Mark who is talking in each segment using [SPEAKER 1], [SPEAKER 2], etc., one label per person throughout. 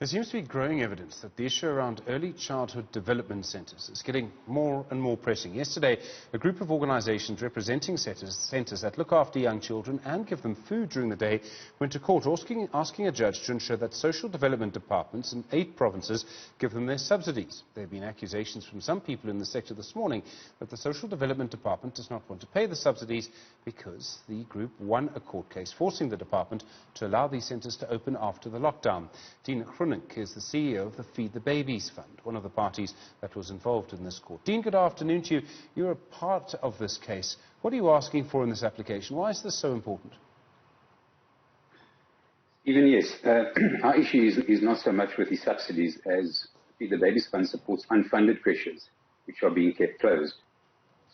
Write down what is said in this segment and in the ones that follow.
[SPEAKER 1] There seems to be growing evidence that the issue around early childhood development centres is getting more and more pressing. Yesterday, a group of organisations representing centres that look after young children and give them food during the day went to court asking a judge to ensure that social development departments in 8 provinces give them their subsidies. There have been accusations from some people in the sector this morning that the social development department does not want to pay the subsidies because the group won a court case forcing the department to allow these centres to open after the lockdown. Dean Groenink is the CEO of the Feed the Babies Fund, one of the parties that was involved in this court. Dean, good afternoon to you. You're a part of this case. What are you asking for in this application? Why is this so important?
[SPEAKER 2] Even yes, our issue is not so much with the subsidies as Feed the Babies Fund supports unfunded creches which are being kept closed.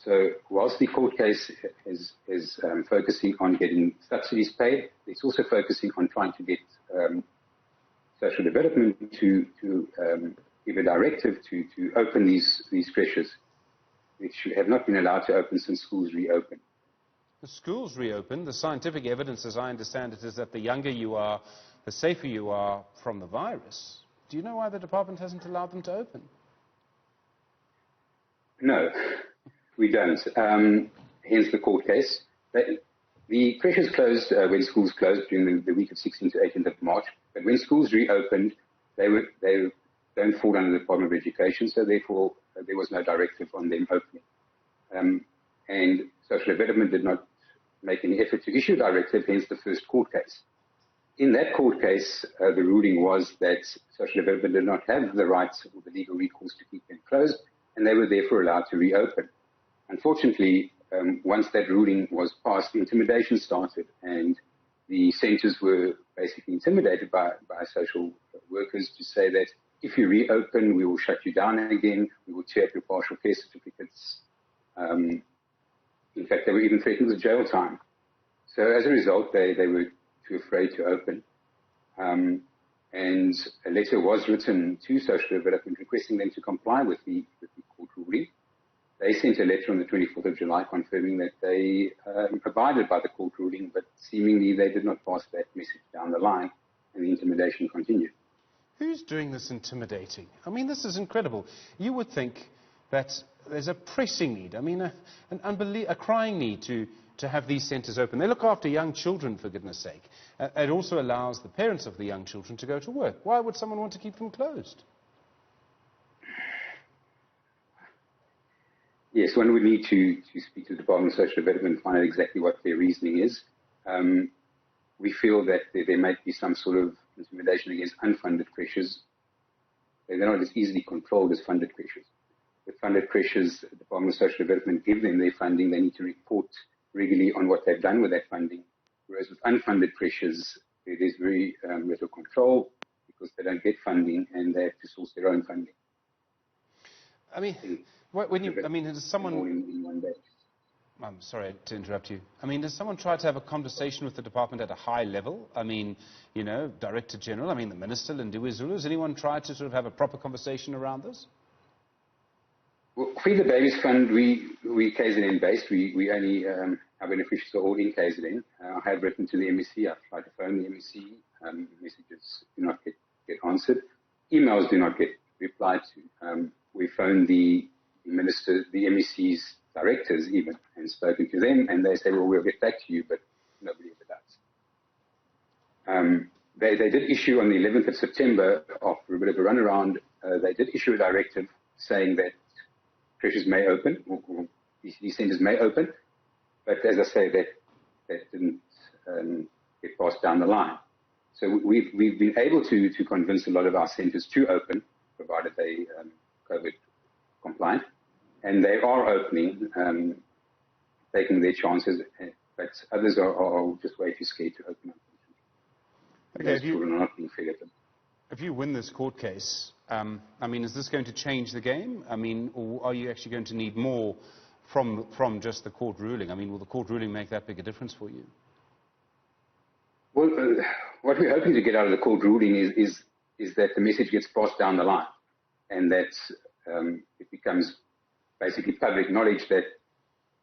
[SPEAKER 2] So whilst the court case is focusing on getting subsidies paid, it's also focusing on trying to get social development to give a directive to open these creches, which have not been allowed to open since schools reopened.
[SPEAKER 1] The schools reopened. The scientific evidence, as I understand it, is that the younger you are, the safer you are from the virus. Do you know why the department hasn't allowed them to open?
[SPEAKER 2] No, we don't. Hence the court case. The creches closed when schools closed during the week of 16th to 18th of March. But when schools reopened, they don't fall under the Department of Education, so therefore there was no directive on them opening. And social development did not make any effort to issue a directive, hence the first court case. In that court case, the ruling was that social development did not have the rights or the legal recourse to keep them closed, and they were therefore allowed to reopen. Unfortunately, once that ruling was passed, the intimidation started, and the centres were basically intimidated by social workers to say that if you reopen, we will shut you down again, we will tear up your partial care certificates. In fact, they were even threatened with jail time. So as a result, they were too afraid to open. And a letter was written to social development requesting them to comply with the court ruling. They sent a letter on the 24th of July confirming that they abided by the court ruling, but seemingly they did not pass that message down the line, and the intimidation continued.
[SPEAKER 1] Who's doing this intimidating? I mean, this is incredible. You would think that there's a pressing need, I mean, a crying need to have these centres open. They look after young children, for goodness sake. It also allows the parents of the young children to go to work. Why would someone want to keep them closed?
[SPEAKER 2] Yes, one would need to speak to the Department of Social Development and find out exactly what their reasoning is. We feel that there might be some sort of intimidation against unfunded creches. They're not as easily controlled as funded creches. With funded creches, the Department of Social Development give them their funding. They need to report regularly on what they've done with that funding. Whereas with unfunded creches, there's very little control because they don't get funding and they have to source their own funding.
[SPEAKER 1] I mean, does someone... I'm sorry to interrupt you. I mean, does someone try to have a conversation with the department at a high level? I mean, you know, Director General, I mean, the Minister, Newzroom, has anyone tried to sort of have a proper conversation around this?
[SPEAKER 2] Well, Feed the Babies Fund, we KZN based. We only, our beneficiaries are all in KZN. I have written to the MEC. I've tried to phone the MEC. Messages do not get answered. Emails do not get replied to. We phoned the Minister, the MEC's directors even, and spoken to them, and they say, well, we'll get back to you, but nobody ever does. They did issue on the 11th of September, after a bit of a runaround, they did issue a directive saying that creches may open, or ECD centres may open, but as I say, that didn't get passed down the line. So we've been able to convince a lot of our centres to open, provided they COVID compliant, and they are opening, taking their chances, but others are just way too scared to open up.
[SPEAKER 1] Okay,
[SPEAKER 2] children are not being fed at them.
[SPEAKER 1] If you win this court case, I mean, is this going to change the game? I mean, or are you actually going to need more from just the court ruling? I mean, will the court ruling make that big a difference for you?
[SPEAKER 2] Well, what we're hoping to get out of the court ruling is that the message gets passed down the line, and that it becomes basically public knowledge that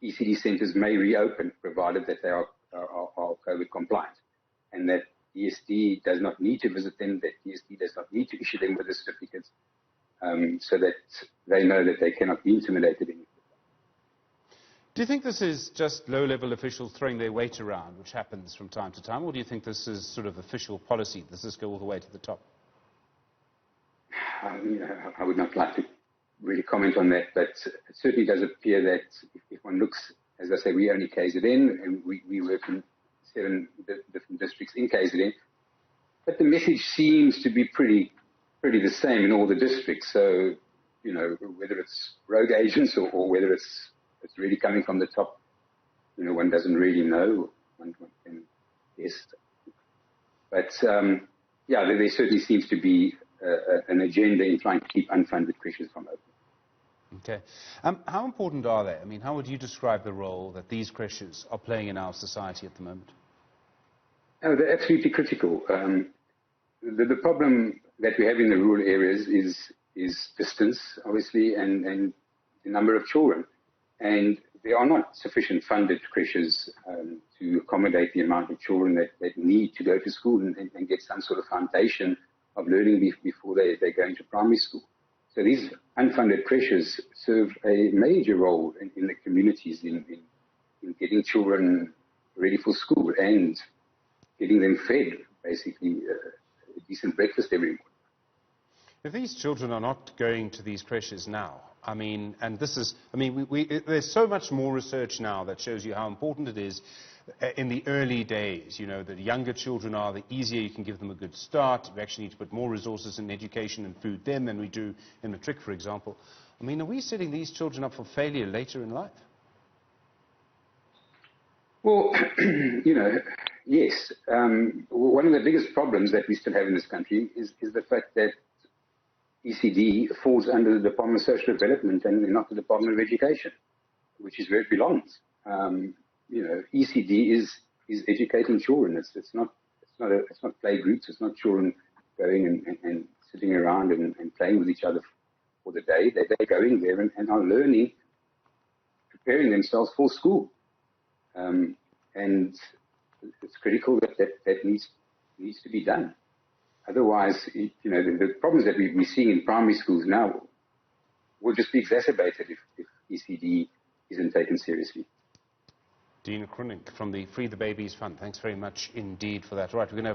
[SPEAKER 2] ECD centres may reopen, provided that they are COVID compliant, and that DST does not need to visit them, that DST does not need to issue them with the certificates, so that they know that they cannot be intimidated anymore.
[SPEAKER 1] Do you think this is just low-level officials throwing their weight around, which happens from time to time, or do you think this is sort of official policy? Does this go all the way to the top?
[SPEAKER 2] I would not like to really comment on that, but it certainly does appear that if one looks, as I say, we only KZN, and we work in 7 different districts in KZN, but the message seems to be pretty the same in all the districts. So, whether it's rogue agents or whether it's really coming from the top, one doesn't really know. One can guess. But, there certainly seems to be an agenda in trying to keep unfunded creches from opening.
[SPEAKER 1] Okay. How important are they? I mean, how would you describe the role that these creches are playing in our society at the moment?
[SPEAKER 2] Oh, they're absolutely critical. The problem that we have in the rural areas is distance, obviously, and the number of children. And there are not sufficient funded creches to accommodate the amount of children that need to go to school and get some sort of foundation of learning before they go into primary school. So these unfunded creches serve a major role in the communities in getting children ready for school and getting them fed, basically, a decent breakfast every morning.
[SPEAKER 1] If these children are not going to these creches now, there's so much more research now that shows you how important it is in the early days. The younger children are, the easier you can give them a good start. We actually need to put more resources in education and food then than we do in matric, for example. Are we setting these children up for failure later in life?
[SPEAKER 2] Well, yes. One of the biggest problems that we still have in this country is the fact that ECD falls under the Department of Social Development and not the Department of Education, which is where it belongs. ECD is educating children. It's not play groups. It's not children going and sitting around and playing with each other for the day. They're going there and are learning, preparing themselves for school. And it's critical that needs to be done. Otherwise, the problems that we're seeing in primary schools now will just be exacerbated if ECD isn't taken seriously.
[SPEAKER 1] Dean Groenink from the Free the Babies Fund, thanks very much indeed for that. Right, we're going to